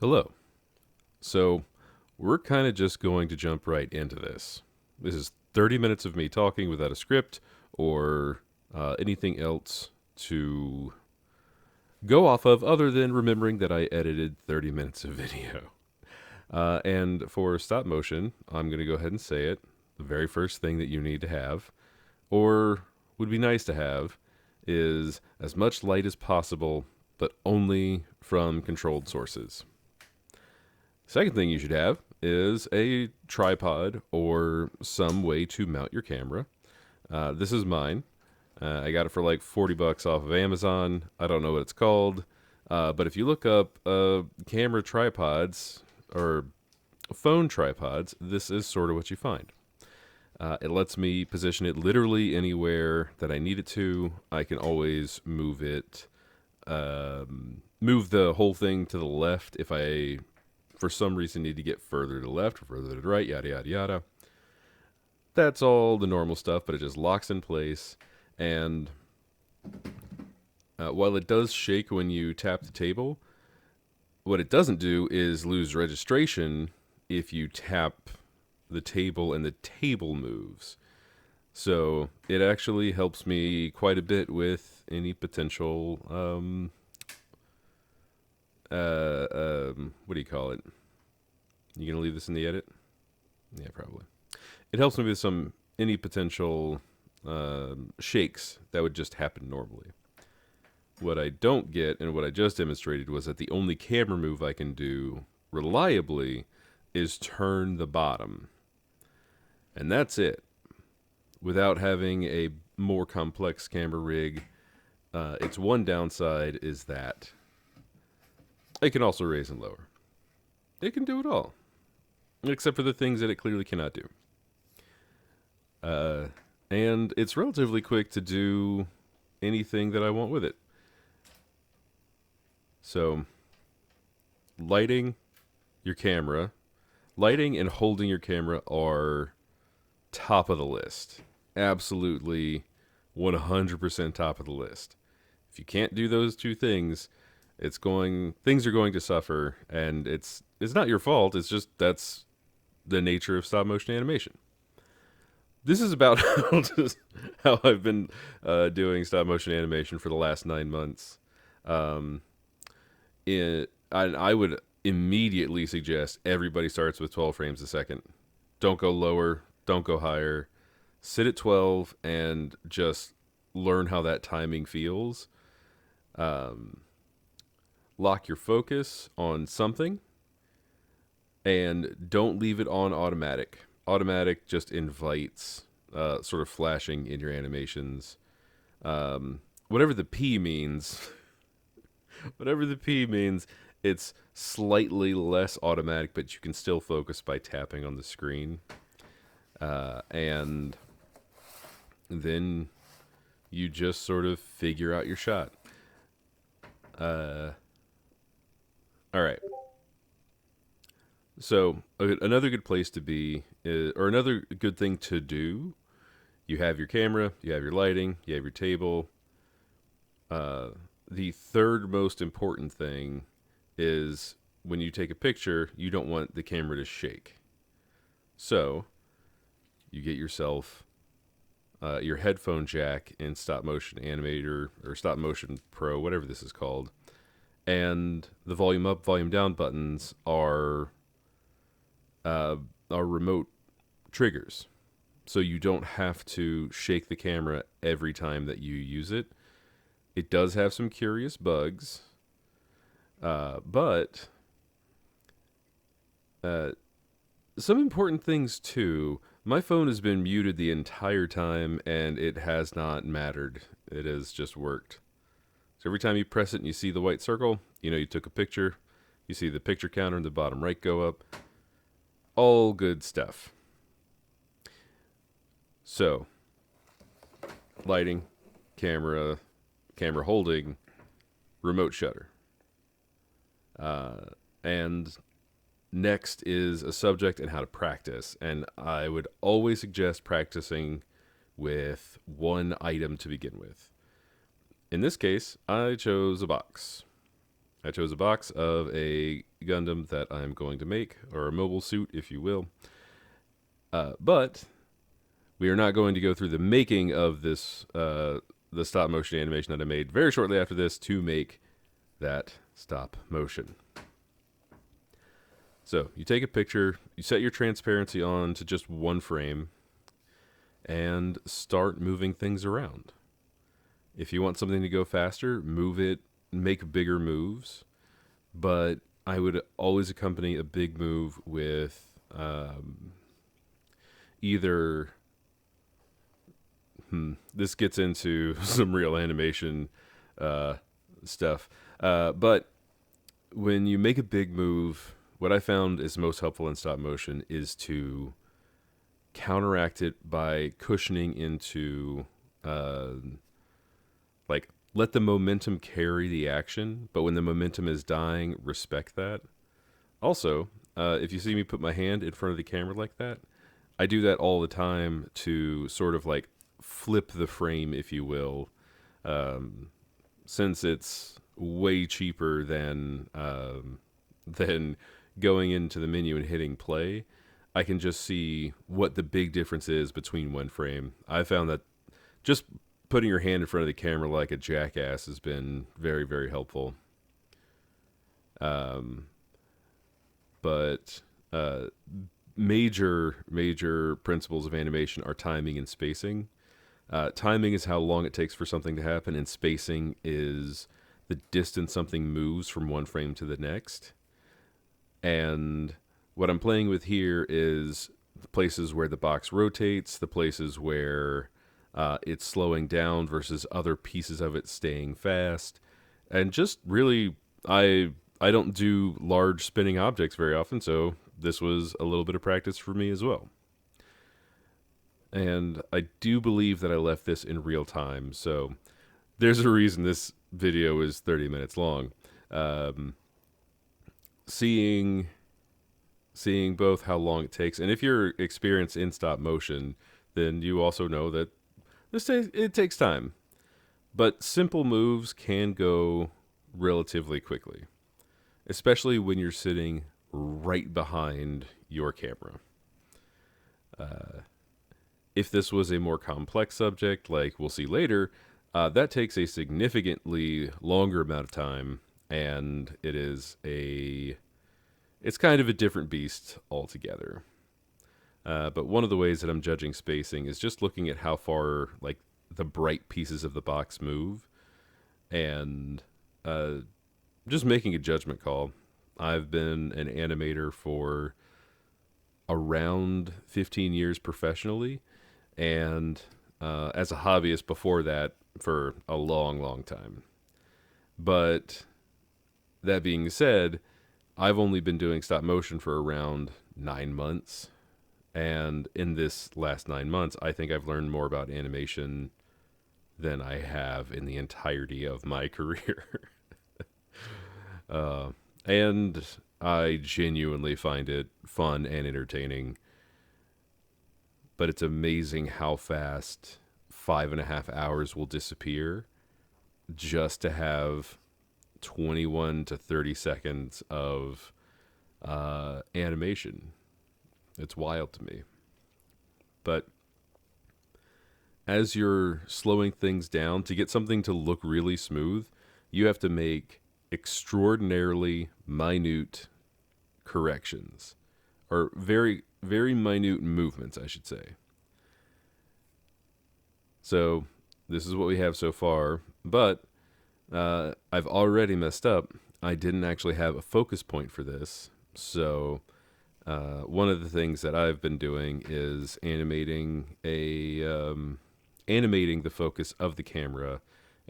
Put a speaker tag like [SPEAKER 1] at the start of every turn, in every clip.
[SPEAKER 1] Hello. So, we're kind of just going to jump right into this. This is 30 minutes of me talking without a script or anything else to go off of other than remembering that I edited 30 minutes of video. And for stop motion, I'm going to go ahead and say it. The very first thing that you need to have, or would be nice to have, is as much light as possible, but only from controlled sources. Second thing you should have is a tripod or some way to mount your camera. This is mine. I got it for like 40 bucks off of Amazon. I don't know what it's called. But if you look up camera tripods or phone tripods, this is sort of what you find. It lets me position it literally anywhere that I need it to. I can always move it, move the whole thing to the left if I for some reason need to get further to the left or further to the right, yada, yada, yada. That's all the normal stuff, but it just locks in place. And while it does shake when you tap the table, what it doesn't do is lose registration if you tap the table and the table moves. So it actually helps me quite a bit with any potential what do you call it? You gonna leave this in the edit? Yeah, probably. It helps me with any potential shakes that would just happen normally. What I don't get, and what I just demonstrated, was that the only camera move I can do reliably is turn the bottom. And that's it. Without having a more complex camera rig, its one downside is that it can also raise and lower. It can do it all, except for the things that it clearly cannot do. And it's relatively quick to do anything that I want with it. So, lighting your camera, lighting and holding your camera are top of the list. Absolutely 100% top of the list. If you can't do those two things, things are going to suffer, and it's not your fault. It's just that's the nature of stop motion animation. This is about how I've been doing stop motion animation for the last 9 months. Um, I would immediately suggest everybody starts with 12 frames a second. Don't go lower. Don't go higher. Sit at 12 and just learn how that timing feels. Lock your focus on something and don't leave it on automatic. Automatic just invites sort of flashing in your animations. Whatever the P means, whatever the P means, it's slightly less automatic, but you can still focus by tapping on the screen. And then you just sort of figure out your shot. All right. So another good place to be, or another good thing to do, you have your camera, you have your lighting, you have your table. The third most important thing is when you take a picture, you don't want the camera to shake. So you get yourself your headphone jack in Stop Motion Animator or Stop Motion Pro, whatever this is called. And the volume up, volume down buttons are remote triggers. So you don't have to shake the camera every time that you use it. It does have some curious bugs, but some important things too. My phone has been muted the entire time, and it has not mattered. It has just worked. So every time you press it and you see the white circle, you know you took a picture. You see the picture counter in the bottom right go up. All good stuff. So, lighting, camera holding, remote shutter. And next is a subject and how to practice. And I would always suggest practicing with one item to begin with. In this case, I chose a box. I chose a box of a Gundam that I'm going to make, or a mobile suit, if you will. But we are not going to go through the making of this, the stop motion animation that I made very shortly after this to make that stop motion. So you take a picture, you set your transparency on to just one frame, and start moving things around. If you want something to go faster, move it, make bigger moves. But I would always accompany a big move with either. This gets into some real animation stuff. But when you make a big move, what I found is most helpful in stop motion is to counteract it by cushioning into like let the momentum carry the action, but when the momentum is dying, respect that. Also, if you see me put my hand in front of the camera like that, I do that all the time to sort of like flip the frame, if you will, since it's way cheaper than going into the menu and hitting play. I can just see what the big difference is between one frame. I found that just putting your hand in front of the camera like a jackass has been very, very helpful. But major principles of animation are timing and spacing. Timing is how long it takes for something to happen, and spacing is the distance something moves from one frame to the next. And what I'm playing with here is the places where the box rotates, the places where it's slowing down versus other pieces of it staying fast. And just really, I don't do large spinning objects very often, so this was a little bit of practice for me as well. And I do believe that I left this in real time, so there's a reason this video is 30 minutes long. Seeing both how long it takes, and if you're experienced in stop motion, then you also know that it takes time. But simple moves can go relatively quickly, especially when you're sitting right behind your camera. If this was a more complex subject, like we'll see later, that takes a significantly longer amount of time, and it's kind of a different beast altogether. But one of the ways that I'm judging spacing is just looking at how far like the bright pieces of the box move, and just making a judgment call. I've been an animator for around 15 years professionally, and as a hobbyist before that for a long, long time. But that being said, I've only been doing stop motion for around 9 months. And in this last 9 months, I think I've learned more about animation than I have in the entirety of my career. And I genuinely find it fun and entertaining. But it's amazing how fast 5.5 hours will disappear just to have 21 to 30 seconds of animation. It's wild to me. But as you're slowing things down to get something to look really smooth, you have to make extraordinarily minute corrections, or very, very minute movements, I should say. So this is what we have so far, but I've already messed up. I didn't actually have a focus point for this, so one of the things that I've been doing is animating the focus of the camera,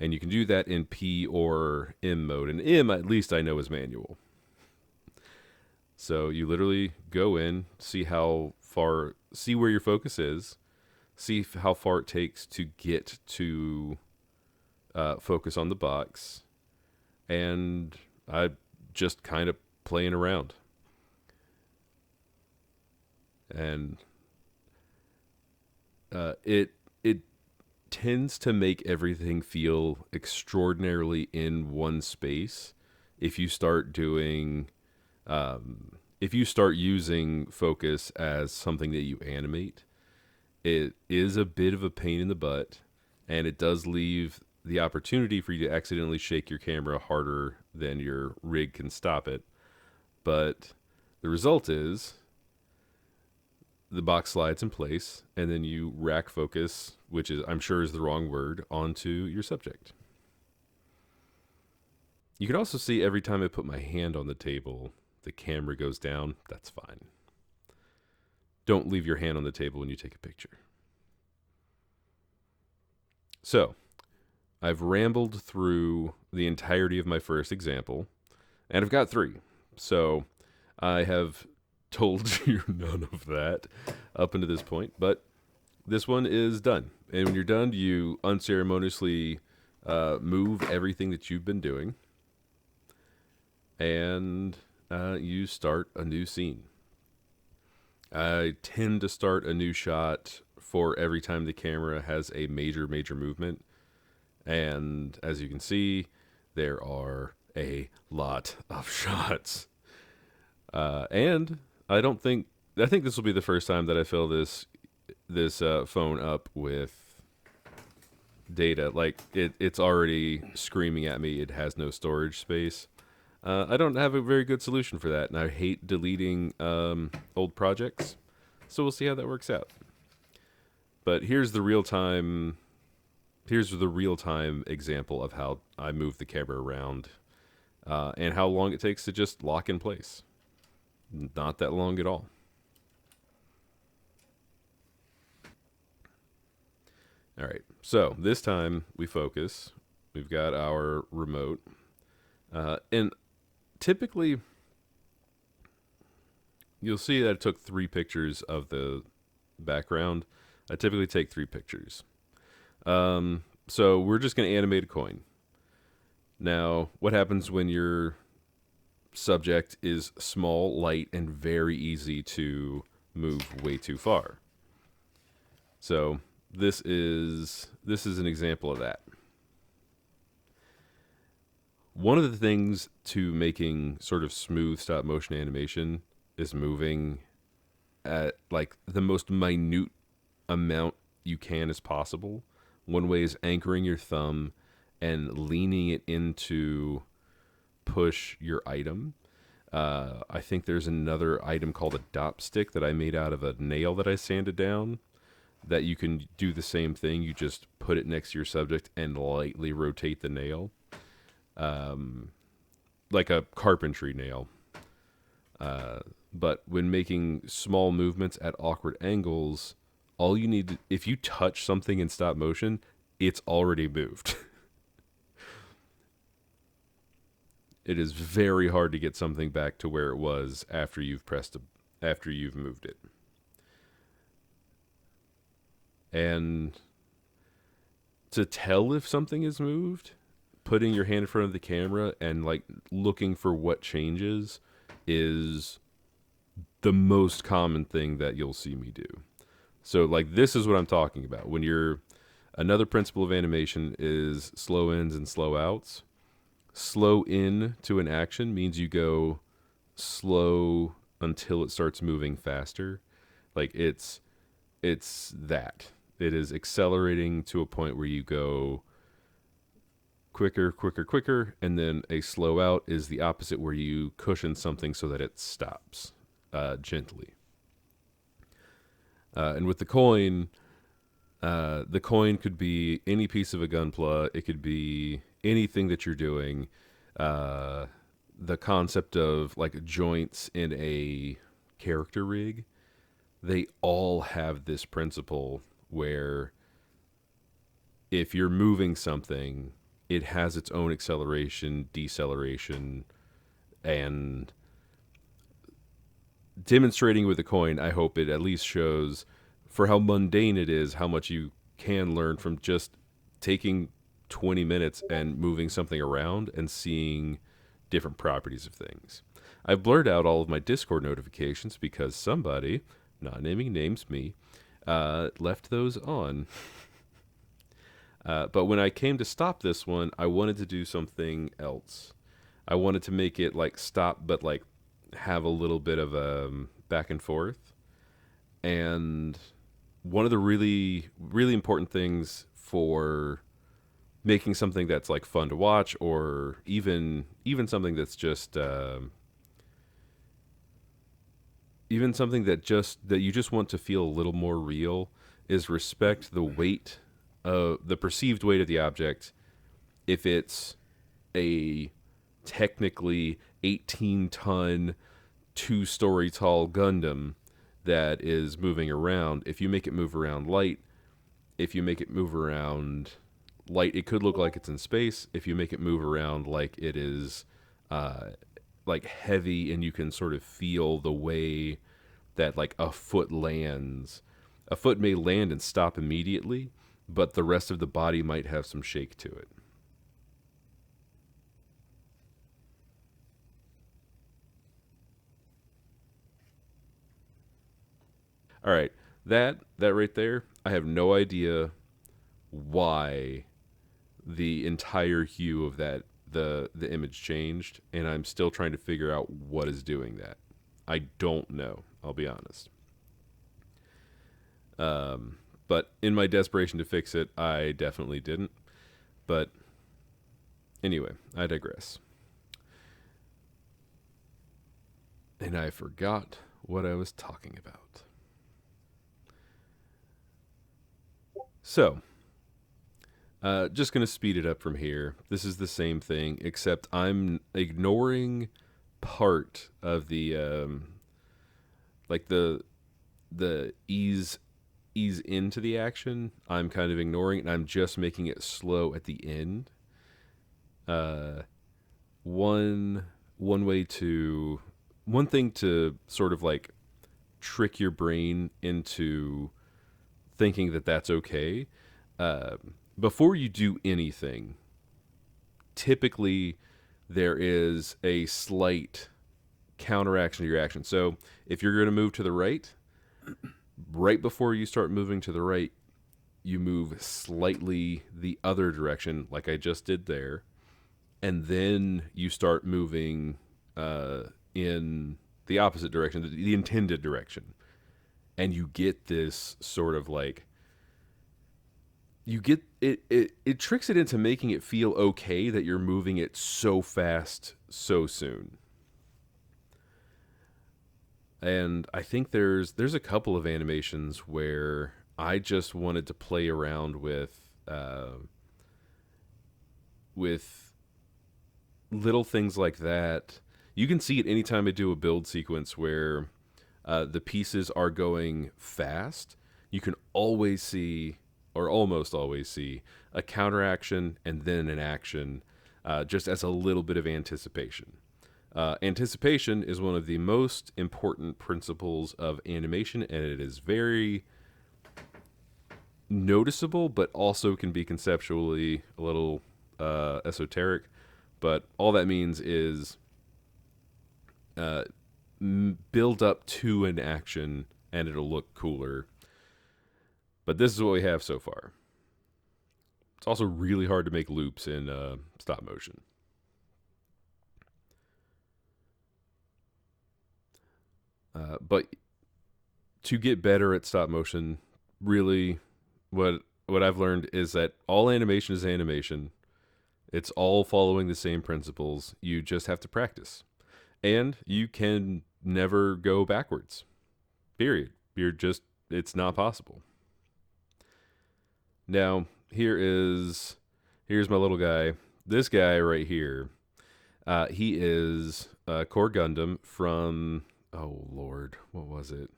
[SPEAKER 1] and you can do that in P or M mode. And M, at least I know, is manual. So you literally go in, see where your focus is, see how far it takes to get to focus on the box, and I just kind of playing around. And it tends to make everything feel extraordinarily in one space if you start doing, if you start using focus as something that you animate, it is a bit of a pain in the butt, and it does leave the opportunity for you to accidentally shake your camera harder than your rig can stop it. But the result is the box slides in place, and then you rack focus, which is, I'm sure is the wrong word, onto your subject. You can also see every time I put my hand on the table, the camera goes down. That's fine. Don't leave your hand on the table when you take a picture. So, I've rambled through the entirety of my first example, and I've got 3. So, I have told you none of that up until this point, but this one is done. And when you're done, you unceremoniously move everything that you've been doing, and you start a new scene. I tend to start a new shot for every time the camera has a major movement. And as you can see, there are a lot of shots. And I think this will be the first time that I fill this phone up with data. Like, it's already screaming at me it has no storage space. I don't have a very good solution for that, and I hate deleting old projects. So we'll see how that works out. But here's the real time example of how I move the camera around, and how long it takes to just lock in place. Not that long at all. All right, so this time we focus. We've got our remote, and typically you'll see that I took 3 pictures of the background. I typically take 3 pictures. So we're just going to animate a coin. Now, what happens when your subject is small, light, and very easy to move way too far? So this is an example of that. One of the things to making sort of smooth stop motion animation is moving at like the most minute amount you can as possible. One way is anchoring your thumb and leaning it into push your item. I think there's another item called a dop stick that I made out of a nail that I sanded down that you can do the same thing. You just put it next to your subject and lightly rotate the nail. Like a carpentry nail. But when making small movements at awkward angles, all you need, if you touch something in stop motion, it's already moved. It is very hard to get something back to where it was after you've moved it. And to tell if something is moved, putting your hand in front of the camera and like looking for what changes is the most common thing that you'll see me do. So like this is what I'm talking about. When you're, another principle of animation is slow ins and slow outs. Slow in to an action means you go slow until it starts moving faster. Like it's that. It is accelerating to a point where you go quicker, quicker, quicker, and then a slow out is the opposite, where you cushion something so that it stops gently. And with the coin could be any piece of a gunpla. It could be anything that you're doing. The concept of like joints in a character rig, they all have this principle where if you're moving something, it has its own acceleration, deceleration, and demonstrating with a coin, I hope it at least shows, for how mundane it is, how much you can learn from just taking 20 minutes and moving something around and seeing different properties of things. I've blurred out all of my Discord notifications because somebody, not naming names, me, left those on. But when I came to stop this one, I wanted to do something else. I wanted to make it like stop, but like have a little bit of a back and forth. And one of the really important things for making something that's like fun to watch, or even something that's just even something that you just want to feel a little more real, is respect the weight of the perceived weight of the object. If it's a technically 18-ton, 2-story tall Gundam that is moving around, if you make it move around light, if you make it move around light, it could look like it's in space. If you make it move around like it is uh, like heavy, and you can sort of feel the way that like a foot lands. A foot may land and stop immediately, but the rest of the body might have some shake to it. All right, that right there, I have no idea why the entire hue of the image changed, and I'm still trying to figure out what is doing that. I don't know. I'll be honest. But in my desperation to fix it, I definitely didn't. But anyway, I digress. And I forgot what I was talking about. So, just going to speed it up from here. This is the same thing, except I'm ignoring part of the like the ease into the action. I'm kind of ignoring it, and I'm just making it slow at the end. Uh, one one way to one thing to sort of like trick your brain into thinking that that's okay. Uh, Before you do anything, typically there is a slight counteraction to your action. So if you're going to move to the right, right before you start moving to the right, you move slightly the other direction, like I just did there, and then you start moving in the opposite direction, the intended direction, and you get this sort of like you get it tricks it into making it feel okay that you're moving it so fast so soon. And I think there's a couple of animations where I just wanted to play around with little things like that. You can see it anytime I do a build sequence where the pieces are going fast. You can always see, or almost always see, a counteraction and then an action, just as a little bit of anticipation. Anticipation is one of the most important principles of animation, and it is very noticeable, but also can be conceptually a little esoteric. But all that means is uh, build up to an action, and it'll look cooler. But this is what we have so far. It's also really hard to make loops in stop motion. But to get better at stop motion, really, what I've learned is that all animation is animation. It's all following the same principles. You just have to practice, and you can never go backwards. Period. It's not possible. Now, here's my little guy. This guy right here, he is Core Gundam from, oh Lord, what was it?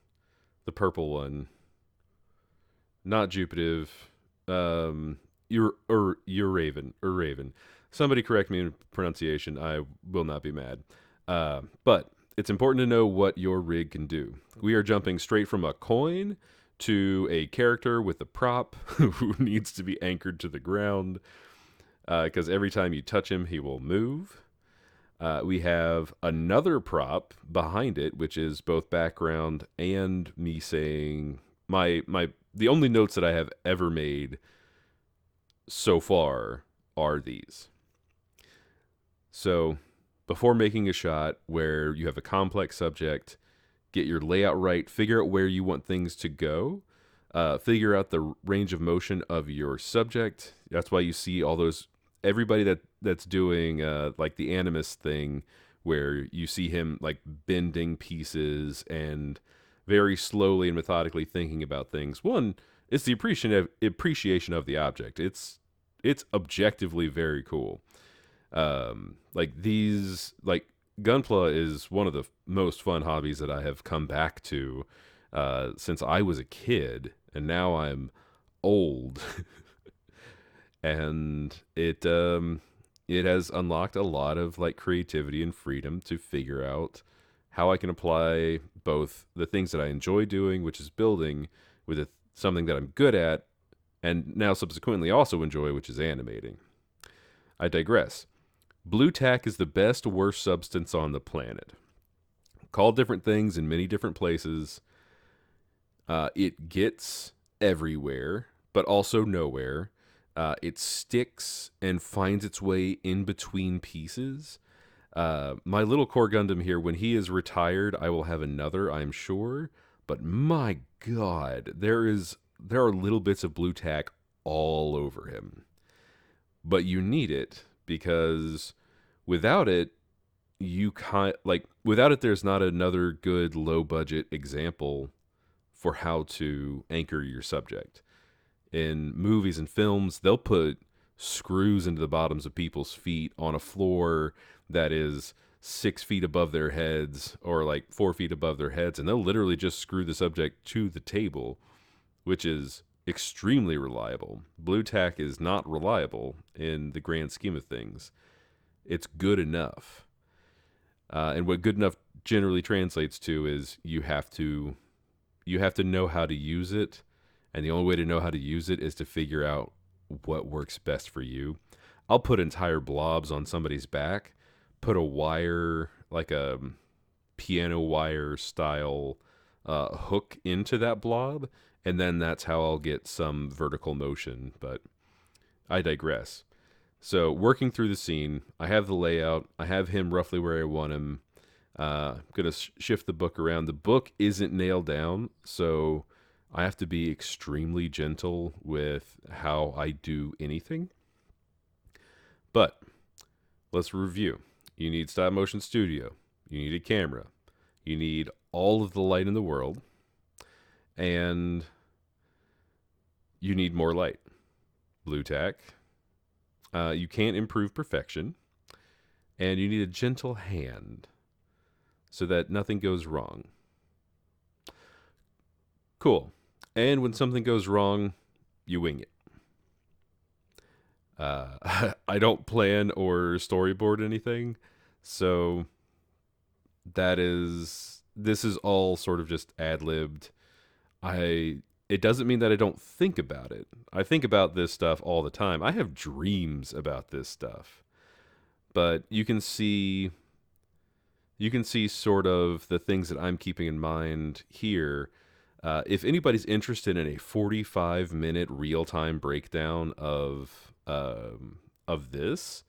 [SPEAKER 1] The purple one, not Jupitive. You're Raven or Raven. Somebody correct me in pronunciation. I will not be mad. But it's important to know what your rig can do. We are jumping straight from a coin to a character with a prop who needs to be anchored to the ground, because every time you touch him, he will move. We have another prop behind it, which is both background and me saying my the only notes that I have ever made so far are these. So before making a shot where you have a complex subject, get your layout right, figure out where you want things to go, figure out the range of motion of your subject. That's why you see all those everybody that's doing like the animus thing, where you see him like bending pieces and very slowly and methodically thinking about things. One, it's the appreciation of the object. It's objectively very cool. Like these like Gunpla is one of the most fun hobbies that I have come back to since I was a kid, and now I'm old, and it has unlocked a lot of like creativity and freedom to figure out how I can apply both the things that I enjoy doing, which is building, with something that I'm good at, and now subsequently also enjoy, which is animating. I digress. Blue tack is the best worst substance on the planet. Called different things in many different places. It gets everywhere, but also nowhere. It sticks and finds its way in between pieces. My little core Gundam here, when he is retired, I will have another, I'm sure. But my God, there are little bits of blue tack all over him. But you need it because without it, without it, there's not another good low budget example for how to anchor your subject. In movies and films, they'll put screws into the bottoms of people's feet on a floor that is 6 feet above their heads or like 4 feet above their heads, and they'll literally just screw the subject to the table, which is extremely reliable. Blue tack is not reliable in the grand scheme of things. It's good enough. And what good enough generally translates to is you have to know how to use it, and the only way to know how to use it is to figure out what works best for you. I'll put entire blobs on somebody's back, put a wire, like a piano wire style hook into that blob, and then that's how I'll get some vertical motion, but I digress. So working through the scene, I have the layout, I have him roughly where I want him. I'm going to shift the book around. The book isn't nailed down, so I have to be extremely gentle with how I do anything. But let's review. You need stop motion studio. You need a camera. You need all of the light in the world. And you need more light. Blue tack. You can't improve perfection. And you need a gentle hand so that nothing goes wrong. Cool. And when something goes wrong, you wing it. I don't plan or storyboard anything, so this is all sort of just ad-libbed. It doesn't mean that I don't think about it. I think about this stuff all the time. I have dreams about this stuff. But you can see sort of the things that I'm keeping in mind here. If anybody's interested in a 45-minute real-time breakdown of this,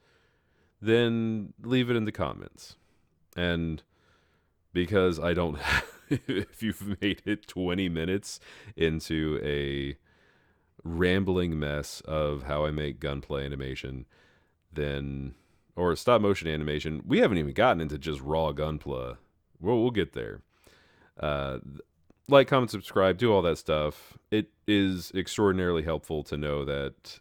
[SPEAKER 1] then leave it in the comments. And because I don't, if you've made it 20 minutes into a rambling mess of how I make gunplay animation, then, or stop motion animation, we haven't even gotten into just raw gunplay. We'll get there. Like, comment, subscribe, do all that stuff. It is extraordinarily helpful to know that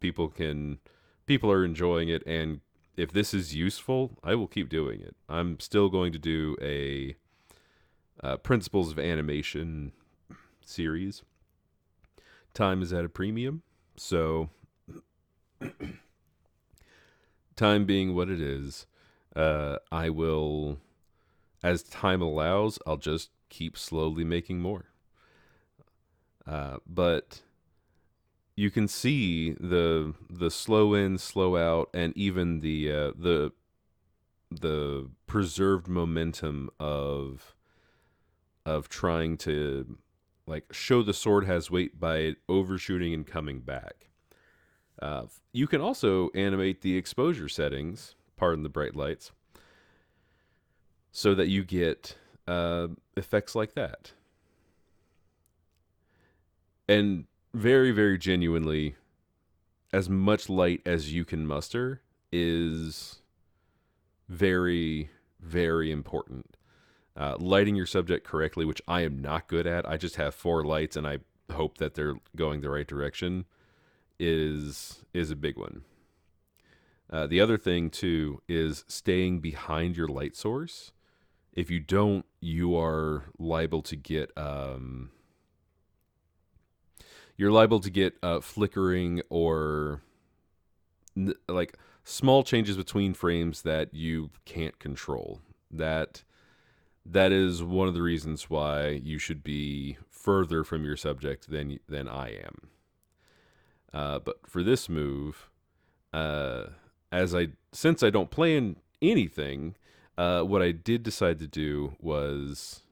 [SPEAKER 1] people are enjoying it, and if this is useful, I will keep doing it. I'm still going to do a Principles of Animation series. Time is at a premium, so time being what it is, I will, as time allows, I'll just keep slowly making more. But you can see the slow in, slow out, and even the preserved momentum of trying to like show the sword has weight by overshooting and coming back. You can also animate the exposure settings, pardon the bright lights, so that you get effects like that. And very, very genuinely, as much light as you can muster is very, very important. Lighting your subject correctly, which I am not good at. I just have 4 lights and I hope that they're going the right direction, is a big one. The other thing too is staying behind your light source. If you don't, you are liable to get flickering or like small changes between frames that you can't control. That is one of the reasons why you should be further from your subject than I am. But for this move, since I don't plan anything, what I did decide to do was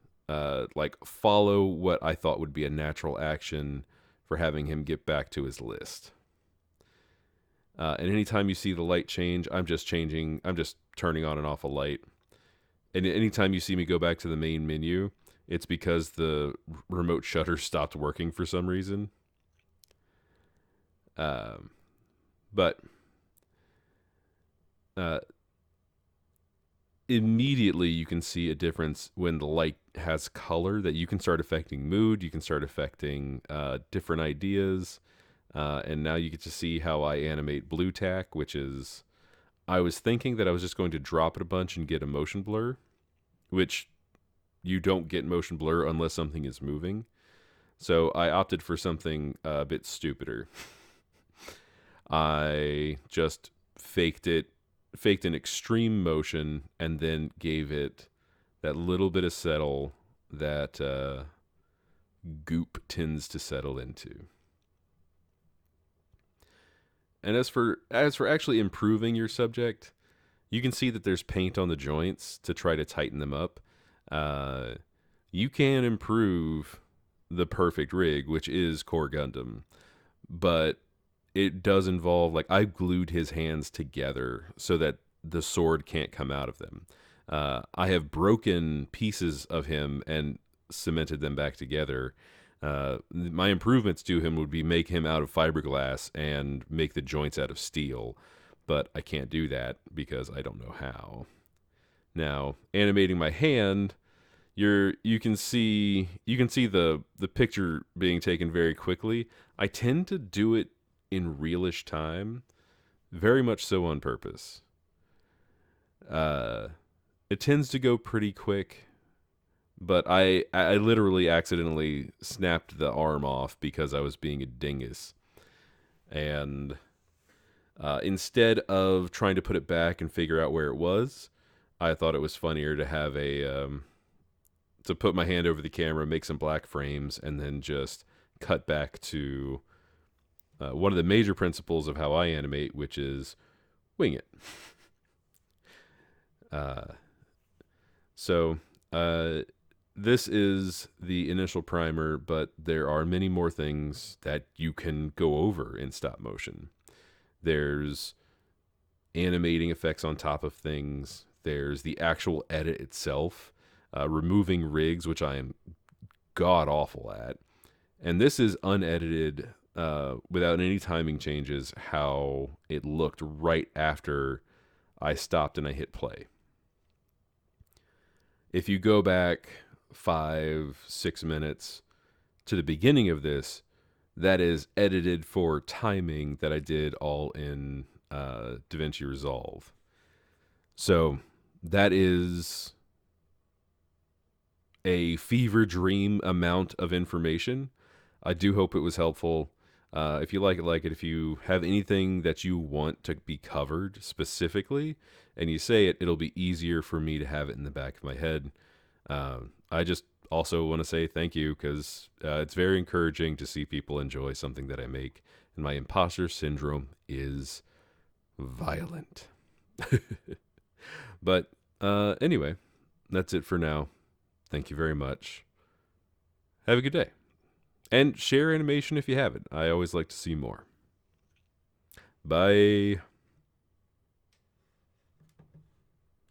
[SPEAKER 1] like follow what I thought would be a natural action for having him get back to his list. And anytime you see the light change, I'm just turning on and off a light. And anytime you see me go back to the main menu, it's because the remote shutter stopped working for some reason. But immediately you can see a difference when the light has color, that you can start affecting mood, you can start affecting different ideas. And now you get to see how I animate blue tack, which is, I was thinking that I was just going to drop it a bunch and get a motion blur, which you don't get motion blur unless something is moving. So I opted for something a bit stupider. I just faked an extreme motion, and then gave it that little bit of settle that goop tends to settle into. And as for actually improving your subject, you can see that there's paint on the joints to try to tighten them up. You can improve the perfect rig, which is Core Gundam, but it does involve, like, I've glued his hands together so that the sword can't come out of them. I have broken pieces of him and cemented them back together. My improvements to him would be make him out of fiberglass and make the joints out of steel, but I can't do that because I don't know how. Now, animating my hand, you can see the picture being taken very quickly. I tend to do it in realish time, very much so on purpose. It tends to go pretty quick, but I literally accidentally snapped the arm off because I was being a dingus. And instead of trying to put it back and figure out where it was, I thought it was funnier to have to put my hand over the camera, make some black frames, and then just cut back to one of the major principles of how I animate, which is wing it. So this is the initial primer, but there are many more things that you can go over in stop motion. There's animating effects on top of things. There's the actual edit itself, removing rigs, which I am god awful at. And this is unedited, without any timing changes, how it looked right after I stopped and I hit play. If you go back 5-6 minutes to the beginning of this, that is edited for timing that I did all in DaVinci Resolve. So that is a fever dream amount of information. I do hope it was helpful. If you like it. If you have anything that you want to be covered specifically and you say it, it'll be easier for me to have it in the back of my head. I just also want to say thank you, because it's very encouraging to see people enjoy something that I make, and my imposter syndrome is violent. But anyway, that's it for now. Thank you very much. Have a good day. And share animation if you haven't. I always like to see more. Bye.